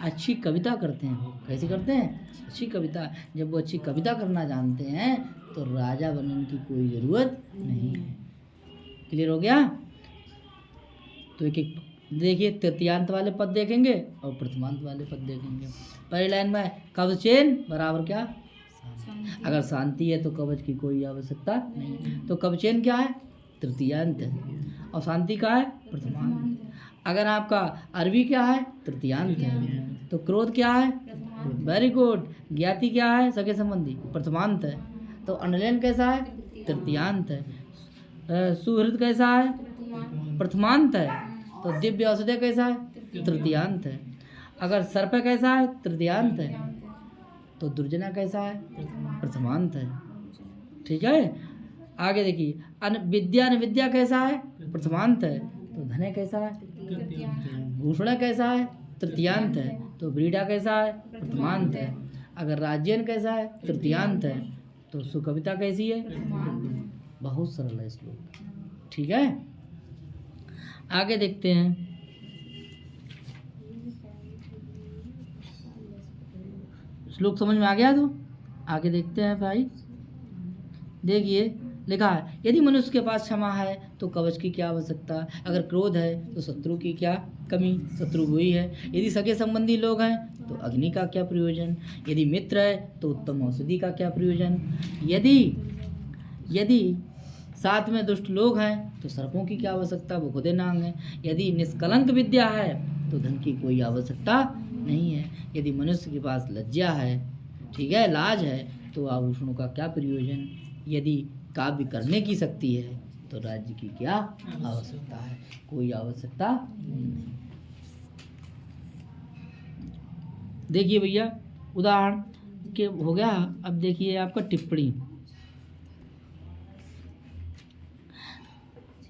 Speaker 1: अच्छी कविता करते हैं। वो कैसे करते हैं? अच्छी कविता। जब वो अच्छी कविता करना जानते हैं तो राजा बनने की कोई ज़रूरत नहीं है। क्लियर हो गया? तो एक एक देखिए, तृतीयांत वाले पद देखेंगे और प्रथमांत वाले पद देखेंगे। पहली लाइन में कवचेन बराबर क्या? अगर शांति है तो कवच की कोई आवश्यकता नहीं। तो कवचेन क्या है? तृतीयांत है, और शांति का है? प्रथमांत। अगर आपका अरबी क्या है? तृतीयांत है। तो क्रोध क्या है? Very good. ज्ञाति क्या है? सगे संबंधी, प्रथमांत है। तो अंडलेन कैसा है? तृतीयांत है। सुहृद कैसा है? प्रथमांत है। तो दिव्य औषधि कैसा है? तृतीयांत है। अगर सर्प कैसा है? तृतीयांत है। तो दुर्जना कैसा है? प्रथमांत है। ठीक है, आगे देखिए, विद्या अनविद्या कैसा है? प्रथमांत है। तो धने कैसा है? भूषण कैसा है? तृतीयांत है। तो व्रीडा कैसा है? प्रथमांत है। अगर राज्यन कैसा है? तृतीयांत है। तो सुकविता कैसी है? बहुत सरल है श्लोक। ठीक है, आगे देखते हैं। श्लोक समझ में आ गया? तो आगे देखते हैं भाई। देखिए लिखा है, यदि मनुष्य के पास क्षमा है तो कवच की क्या आवश्यकता, अगर क्रोध है तो शत्रु की क्या कमी, शत्रु वही है। यदि सगे संबंधी लोग हैं तो अग्नि का क्या प्रयोजन, यदि मित्र है तो उत्तम औषधि का क्या प्रयोजन, यदि साथ में दुष्ट लोग हैं तो सर्पों की क्या आवश्यकता, वो खुदे नांग है। यदि निष्कलंक विद्या है तो धन की कोई आवश्यकता नहीं है। यदि मनुष्य के पास लज्जा है, ठीक है, लाज है, तो आभूषणों का क्या प्रयोजन। यदि काव्य करने की शक्ति है तो राज्य की क्या आवश्यकता है, कोई आवश्यकता नहीं। देखिए भैया, उदाहरण के हो गया। अब देखिए आपका टिप्पणी।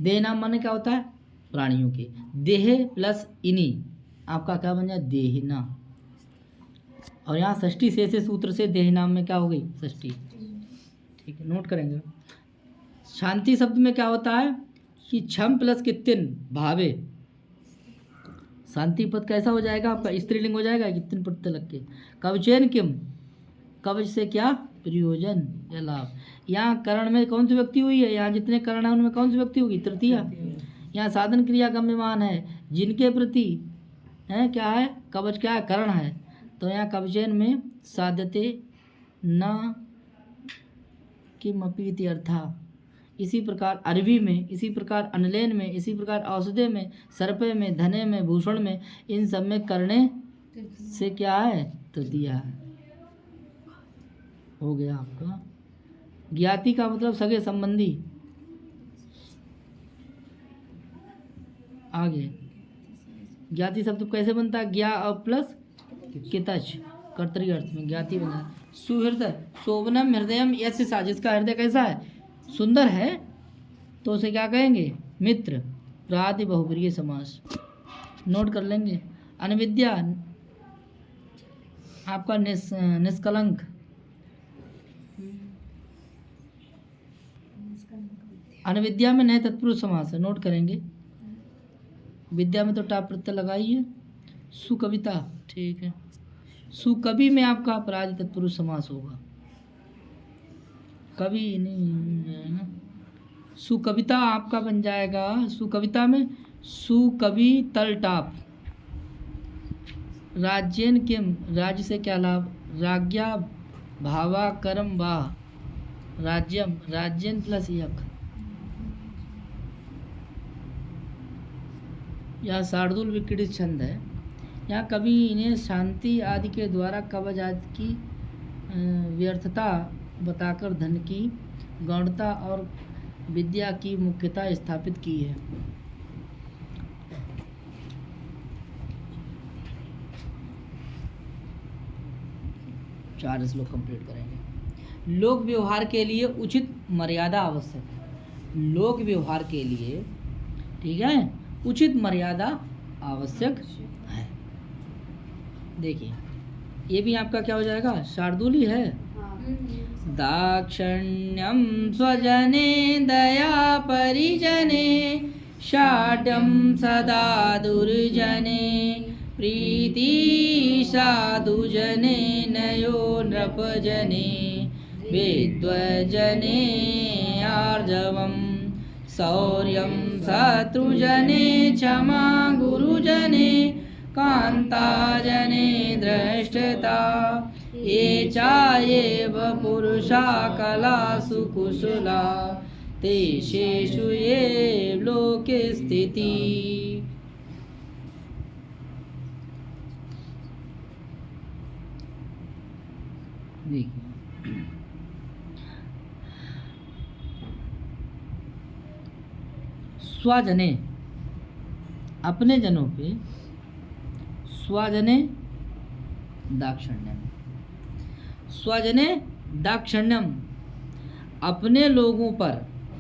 Speaker 1: देह नाम माने क्या होता है? प्राणियों के। देह प्लस इनी आपका क्या बन जाए? देहिना। और यहाँ षष्ठी से सूत्र से देह नाम में क्या हो गई? षष्ठी। ठीक है, नोट करेंगे। शांति शब्द में क्या होता है कि छम प्लस कितिन भावे। शांति पद कैसा हो जाएगा आपका? स्त्रीलिंग हो जाएगा कितिन प्रत्यय लग के। कवचेन किम, कवच से क्या? प्रयोजन या लाभ। यहाँ करण में कौन सी व्यक्ति हुई है? यहाँ जितने करण है उनमें कौन सी व्यक्ति होगी? तृतीया। यहाँ साधन क्रिया गम्यमान है, जिनके प्रति है क्या है? कवच क्या है? करण है। तो यहाँ कवचेन में साध्यते न किमपि इति अर्थः। इसी प्रकार अरबी में, इसी प्रकार अनलेन में, इसी प्रकार औषधे में, सर्पे में, धने में, भूषण में, इन सब में करने से क्या है? तृतीया है। हो गया आपका। ज्ञाति का मतलब सगे संबंधी। आगे ज्ञाति शब्द कैसे बनता है? ज्ञा और प्लस कितच कर्तरी अर्थ में ज्ञाति बना। सुहृदय शोभनम हृदयम यस्य सा, जिसका हृदय कैसा है? सुंदर है, तो उसे क्या कहेंगे? मित्र। प्राति बहुप्रिय समास। नोट कर लेंगे। अनविद्या आपका निष्कलंक। अनविद्या में नए तत्पुरुष समास है, नोट करेंगे। विद्या में तो टाप प्रत्यय लगाइए। सुकविता, ठीक है। सुकवि में आपका अपराध तत्पुरुष समास होगा। कवि नहीं, सुकविता आपका बन जाएगा। सुकविता में सुकवि तल टाप। राज्येन किम, राज्य से क्या लाभ? राज्ञा भावा कर्म वाह। राज्यम, राज्येन प्लस यक। यह शार्दुल विक्रीडित छंद है। यहाँ कवि इन्हें शांति आदि के द्वारा कवच आदि की व्यर्थता बताकर धन की गौणता और विद्या की मुख्यता स्थापित की है। चार श्लोक कंप्लीट करेंगे। लोक व्यवहार के लिए उचित मर्यादा आवश्यक है। लोक व्यवहार के लिए, ठीक है, उचित मर्यादा आवश्यक है। देखिए ये भी आपका क्या हो जाएगा? शार्दूली है। दाक्षिण्यम स्वजने दया परिजने शाढ्यम सदा दुर्जने प्रीति साधुजने नयो नृपजने विद्वजने आर्जवम शौर्यं शत्रुजने क्षमा गुरुजने कान्ताजने धृष्टता ये चाएव पुरुषा कलासु कुशला तेषु ये लोके स्थिति। स्वजने अपने जनों पे, स्वजने दाक्षिण्यम, स्वजने दाक्षिण्यम अपने लोगों पर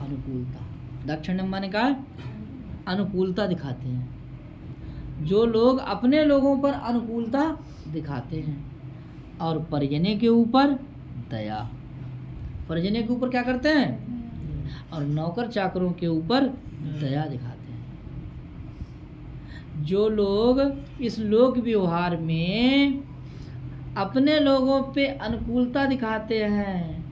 Speaker 1: अनुकूलता। दाक्षिण्यम माने का अनुकूलता दिखाते हैं। जो लोग अपने लोगों पर अनुकूलता दिखाते हैं। और परिजने के ऊपर दया, परिजने के ऊपर क्या करते हैं? और नौकर चाकरों के ऊपर दया दिखाते हैं। जो लोग इस लोक व्यवहार में अपने लोगों पे अनुकूलता दिखाते हैं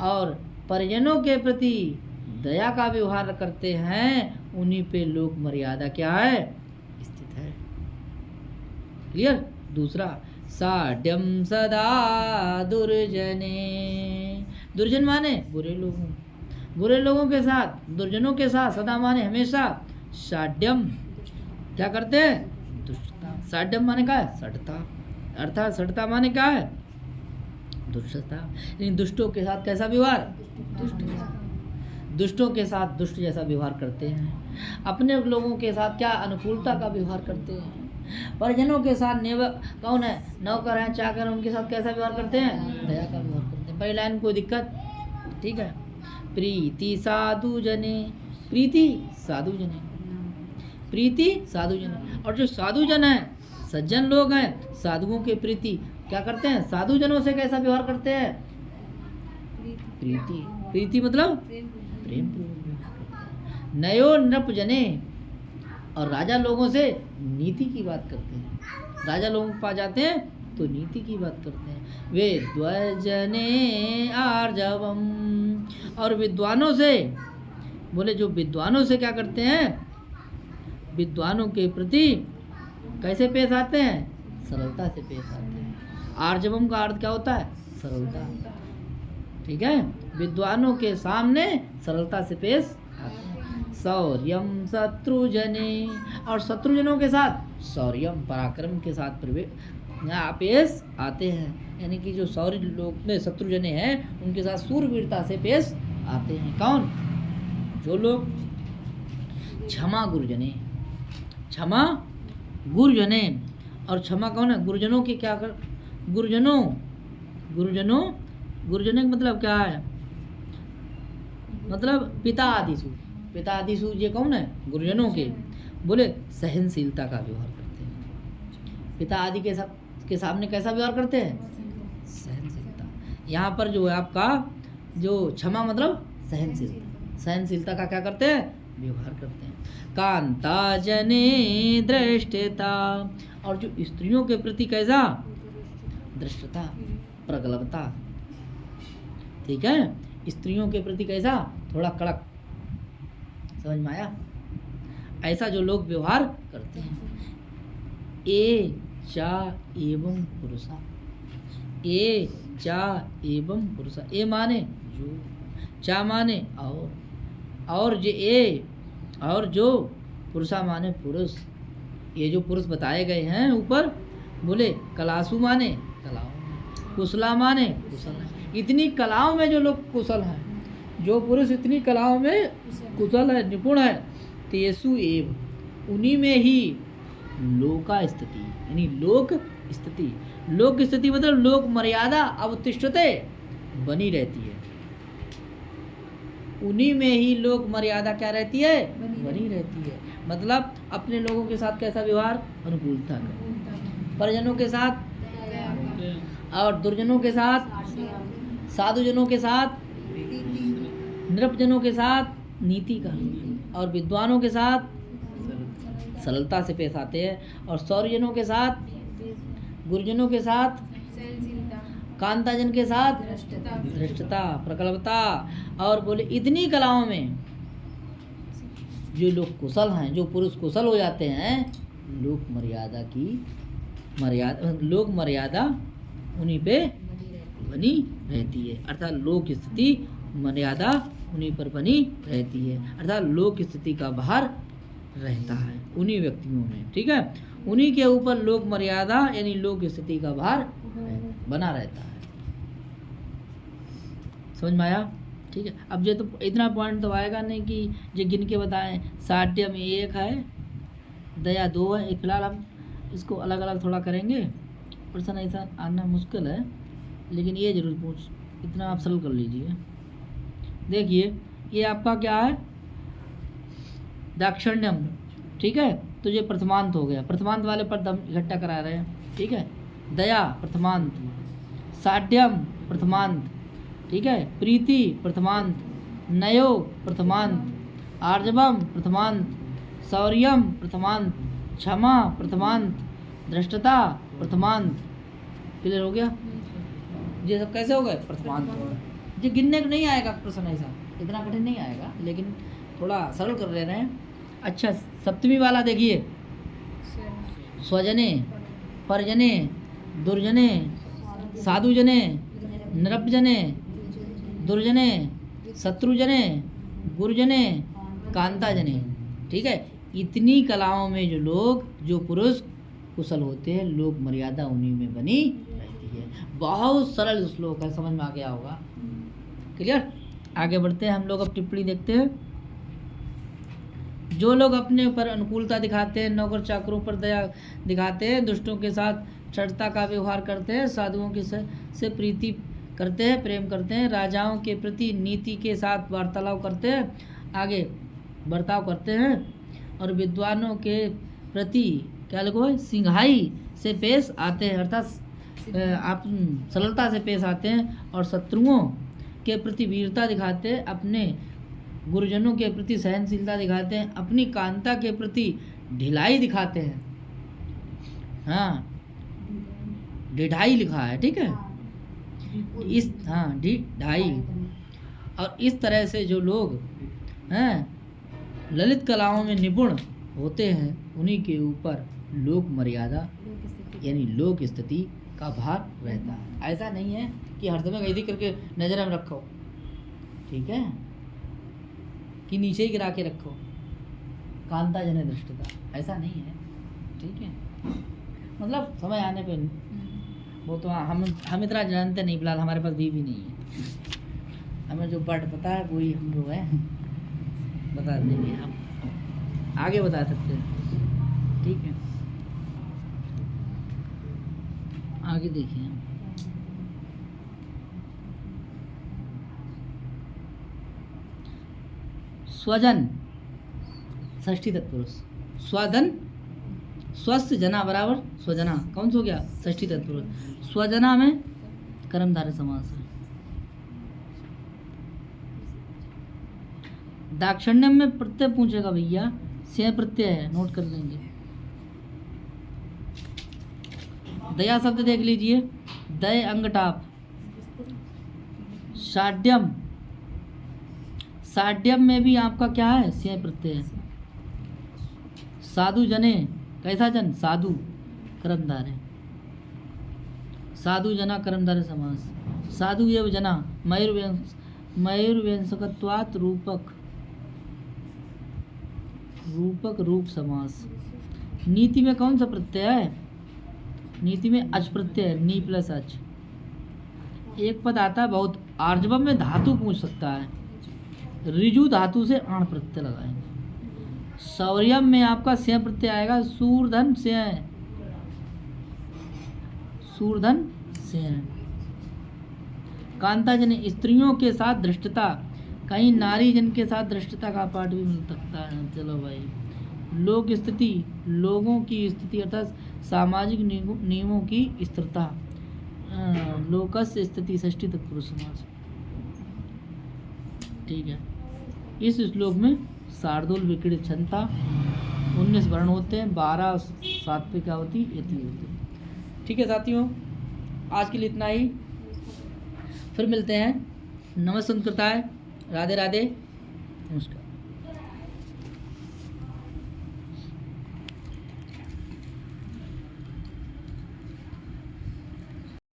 Speaker 1: और परिजनों के प्रति दया का व्यवहार करते हैं, उन्हीं पे लोक मर्यादा क्या है? स्थित है। क्लियर? दूसरा साढ्यम सदा दुर्जने, दुर्जन माने बुरे लोगों, बुरे लोगों के साथ, दुर्जनों के साथ, सदा माने हमेशा, साढ्यम क्या करते हैं? दुष्टता। साढ्यम माने क्या है? सठता, अर्थात सठता माने क्या है? दुष्टता। लेकिन दुष्टों के साथ कैसा व्यवहार? दुष्टों के साथ दुष्ट जैसा व्यवहार करते हैं। अपने लोगों के साथ क्या? अनुकूलता का व्यवहार करते हैं। परिजनों के साथ कौन है? नौकर हैं, चाकर, उनके साथ कैसा व्यवहार करते हैं? दया का व्यवहार करते हैं। पहली लाइन कोई दिक्कत? ठीक है। प्रीति साधु जने, प्रीति साधु जने, प्रीति साधु जने। और जो साधु जन है, सज्जन लोग हैं, साधुओं के प्रीति क्या करते हैं, साधु जनों से कैसा व्यवहार करते हैं, प्रीति, प्रीति मतलब प्रेम पूर्वक व्यवहार करते हैं। नयो नृप जने, और राजा लोगों से नीति की बात करते हैं, राजा लोगों के पास जाते हैं तो नीति की बात करते हैं। वे द्वजने आर्जवम, और विद्वानों से, बोले जो विद्वानों से क्या करते हैं, विद्वानों के प्रति कैसे पेश आते हैं, सरलता से पेश आते हैं। आर्जवम का अर्थ क्या होता है, सरलता, ठीक है। विद्वानों के सामने सरलता से पेश आते हैं। शौर्यम शत्रुजने, और शत्रुजनों के साथ शौर्यम पराक्रम के साथ पेश आते हैं, यानी कि जो शौर्य लोग शत्रुजने हैं उनके साथ सूरवीरता से पेश आते हैं। कौन, जो लोग क्षमा गुरुजने, क्षमा गुरुजने, और क्षमा कौन है, गुरुजनों की क्या कर, गुरुजनों, गुरुजनों, गुरुजनों का मतलब क्या है, मतलब पिता आदिशु, पिता आदिशु ये कौन है, गुरुजनों के, बोले सहनशीलता का व्यवहार करते हैं। पिता आदि के सामने कैसा व्यवहार करते हैं, सहनशीलता। यहाँ पर जो है आपका जो क्षमा मतलब सहनशीलता, सहनशीलता का क्या करते हैं, व्यवहार करते हैं। कांता जने दृष्टता, और जो स्त्रियों के प्रति कैसा, दृष्टता, प्रगल्भता, ठीक है, स्त्रियों के प्रति कैसा, थोड़ा कड़क, समझ में आया, ऐसा जो लोग व्यवहार करते हैं। ए चा एवं पुरुषा, ए चा एवं पुरुषा, ए माने जो, चा माने और जो ए, और जो पुरुषा माने पुरुष। ये जो पुरुष बताए गए हैं ऊपर, बोले कलासु माने कलाओं, कुशला माने कुशल। इतनी कलाओं में जो लोग कुशल हैं, जो पुरुष इतनी कलाओं में कुशल है, निपुण है, तेसु एव, उन्हीं में ही लोका स्थिति, यानी लोक स्थिति, लोक स्थिति मतलब लोक मर्यादा अवतिष्ठते बनी रहती है, उन्हीं में ही लोक मर्यादा क्या रहती है, बनी रहती है। मतलब अपने लोगों के साथ कैसा व्यवहार, अनुकूलता का, परिजनों के साथ और दुर्जनों के साथ, साधुजनों के साथ, नृपजनों के साथ नीति का, और विद्वानों के साथ सरलता से पेश आते हैं, और सौरजनों के साथ, गुरुजनों के साथ, कांताजन के साथ धृष्टता, प्रकल्पता। और बोले इतनी कलाओं में जो लोग कुशल हैं, जो पुरुष कुशल हो जाते हैं, लोक मर्यादा की लोक मर्यादा उन्हीं पे बनी रहती है, अर्थात लोक स्थिति मर्यादा उन्हीं पर बनी रहती है, अर्थात लोक स्थिति का भार रहता है उन्हीं व्यक्तियों में, ठीक है, उन्हीं के ऊपर लोक मर्यादा यानी लोक स्थिति का भार बना रहता है। समझ में आया, ठीक है। अब ये तो इतना पॉइंट तो आएगा नहीं कि जो गिन के बताएं, साढ़े में 1 है, दया 2 है, फिलहाल हम इसको अलग अलग थोड़ा करेंगे, प्रश्न ऐसा आना मुश्किल है, लेकिन ये जरूर पूछ, इतना आप सरल कर लीजिए। देखिए ये आपका क्या है, दाक्षिण्यम, ठीक है, तो ये प्रथमांत हो गया, प्रथमांत वाले पद हम इकट्ठा करा रहे हैं, ठीक है। दया प्रथमांत, साढ़्यम प्रथमांत, ठीक है, प्रीति प्रथमांत, नयो प्रथमांत, आर्जवम प्रथमांत, शौर्यम प्रथमांत, क्षमा प्रथमांत, धृष्टता प्रथमांत। क्लियर हो गया, ये सब कैसे हो गए, प्रथमांत हो गए। ये गिनने को नहीं आएगा प्रश्न, ऐसा इतना कठिन नहीं आएगा, लेकिन थोड़ा सरल कर ले रहे हैं। अच्छा, सप्तमी वाला देखिए, स्वजने, परजने, दुर्जने, साधुजने, नृपजने, दुर्जने, शत्रुजने, गुरुजने, कांताजने, ठीक है। इतनी कलाओं में जो लोग, जो पुरुष कुशल होते हैं, लोक मर्यादा उन्हीं में बनी रहती है। बहुत सरल श्लोक है, समझ में आ गया होगा। क्लियर, आगे बढ़ते हैं हम लोग, अब टिप्पणी देखते हैं। जो लोग अपने ऊपर अनुकूलता दिखाते हैं, नौकर चाकरों पर दया दिखाते हैं, दुष्टों के साथ क्षणता का व्यवहार करते हैं, साधुओं के से प्रीति करते हैं, प्रेम करते हैं, राजाओं के प्रति नीति के साथ वार्तालाप करते हैं। आगे बर्ताव करते हैं और विद्वानों के प्रति क्या लिखो है, सिंहाई से पेश आते हैं, अर्थात आप सरलता से पेश आते हैं और शत्रुओं के प्रति वीरता दिखाते हैं, अपने गुरुजनों के प्रति सहनशीलता दिखाते हैं, अपनी कांता के प्रति ढिलाई दिखाते हैं। हाँ, ढिढाई लिखा है, ठीक है, इस हाँ ढिढाई। और इस तरह से जो लोग हैं ललित कलाओं में निपुण होते हैं उन्हीं के ऊपर लोक मर्यादा यानी लोक स्थिति का भार रहता है। ऐसा नहीं है कि हर समय कैदी करके नजर में रखो, ठीक है, कि नीचे ही गिरा के रखो, कांता जन दृष्टता, ऐसा नहीं है, ठीक है। मतलब समय आने पे वो तो हम इतना जानते नहीं, फिलहाल हमारे पास बीवी नहीं है, हमें जो वर्ड पता है वही हम लोग हैं बता देंगे, हम आगे बता सकते हैं, ठीक है। आगे देखिए, स्वजन षष्ठी तत्पुरुष, स्वजन स्वस्थ जना बराबर स्वजना, कौन सा हो गया, षष्ठी तत्पुरुष। स्वजना में कर्मधारय समास है। दाक्षिण्यम में प्रत्यय पूछेगा भैया, से प्रत्यय है, नोट कर लेंगे। दया शब्द देख लीजिए, दय अंगटाप। साड्यम, साड्यम में भी आपका क्या है, से प्रत्यय है। साधु जने, कैसा जन, साधु, कर्मधारय, साधु जना कर्मधारय समास। साधु एव जना मयूरव्यंजकत्वात् रूपक, रूपक रूप समास। नीति में कौन सा प्रत्यय है, नीति में अच प्रत्यय है, नी प्लस अच। एक पद आता है बहुत, आर्जवम में धातु पूछ सकता है, ऋजु धातु से आण प्रत्यय लगाएंगे। शौर्यम में आपका से प्रत्यय आएगा, सूरधन से, सूरधन से। कांता जन स्त्रियों के साथ दृष्टता, कहीं नारी जन के साथ दृष्टता का पाठ भी मिल सकता है। चलो भाई, लोक स्थिति, लोगों की स्थिति अर्थात सामाजिक नियमों की स्थिरता, लोकस स्थिति षष्ठी तत्पुरुष समास, ठीक है। इस श्लोक में शार्दूल विक्रीडित क्षमता 19 वर्ण होते हैं, 12 सात्विक आवती, यति होती, ठीक है साथियों। आज के लिए इतना ही, फिर मिलते हैं। नमस्ते, राधे राधे, नमस्कार।